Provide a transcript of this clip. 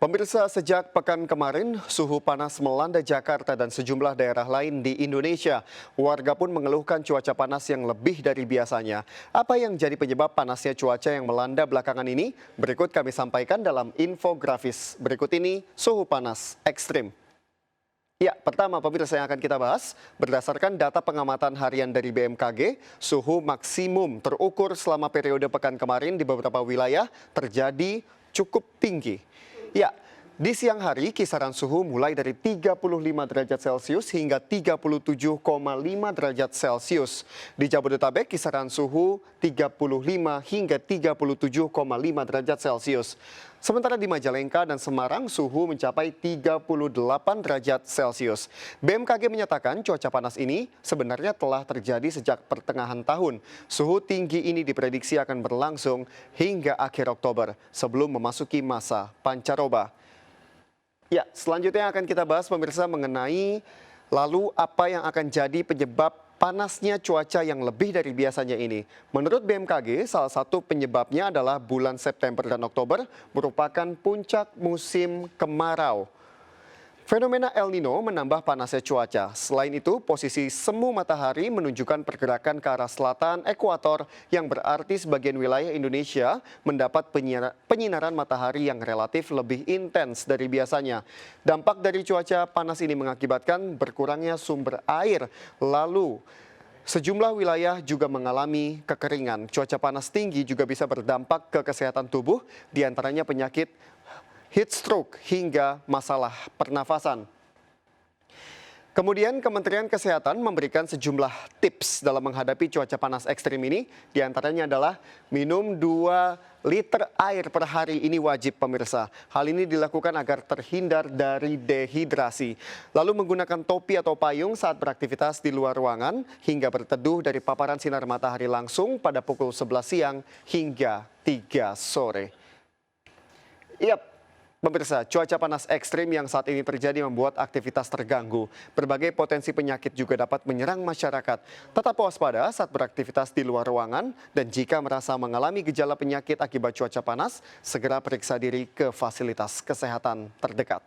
Pemirsa, sejak pekan kemarin, suhu panas melanda Jakarta dan sejumlah daerah lain di Indonesia. Warga pun mengeluhkan cuaca panas yang lebih dari biasanya. Apa yang jadi penyebab panasnya cuaca yang melanda belakangan ini? Berikut kami sampaikan dalam infografis. Berikut ini suhu panas ekstrim. Ya, pertama pemirsa yang akan kita bahas, berdasarkan data pengamatan harian dari BMKG, suhu maksimum terukur selama periode pekan kemarin di beberapa wilayah terjadi cukup tinggi. Ya, di siang hari kisaran suhu mulai dari 35 derajat Celcius hingga 37,5 derajat Celcius. Di Jabodetabek kisaran suhu 35 hingga 37,5 derajat Celcius. Sementara di Majalengka dan Semarang suhu mencapai 38 derajat Celcius. BMKG menyatakan cuaca panas ini sebenarnya telah terjadi sejak pertengahan tahun. Suhu tinggi ini diprediksi akan berlangsung hingga akhir Oktober sebelum memasuki masa pancaroba. Ya, selanjutnya akan kita bahas pemirsa mengenai lalu apa yang akan jadi penyebab panasnya cuaca yang lebih dari biasanya ini. Menurut BMKG, salah satu penyebabnya adalah bulan September dan Oktober merupakan puncak musim kemarau. Fenomena El Nino menambah panasnya cuaca. Selain itu, posisi semu matahari menunjukkan pergerakan ke arah selatan ekuator yang berarti sebagian wilayah Indonesia mendapat penyinaran matahari yang relatif lebih intens dari biasanya. Dampak dari cuaca panas ini mengakibatkan berkurangnya sumber air. Lalu, sejumlah wilayah juga mengalami kekeringan. Cuaca panas tinggi juga bisa berdampak ke kesehatan tubuh, diantaranya penyakit heat stroke hingga masalah pernafasan. Kemudian Kementerian Kesehatan memberikan sejumlah tips dalam menghadapi cuaca panas ekstrim ini. Di antaranya adalah minum 2 liter air per hari, ini wajib pemirsa. Hal ini dilakukan agar terhindar dari dehidrasi. Lalu menggunakan topi atau payung saat beraktivitas di luar ruangan hingga berteduh dari paparan sinar matahari langsung pada pukul 11 siang hingga 3 sore. Yap. Pemirsa, cuaca panas ekstrim yang saat ini terjadi membuat aktivitas terganggu. Berbagai potensi penyakit juga dapat menyerang masyarakat. Tetap waspada saat beraktivitas di luar ruangan dan jika merasa mengalami gejala penyakit akibat cuaca panas, segera periksa diri ke fasilitas kesehatan terdekat.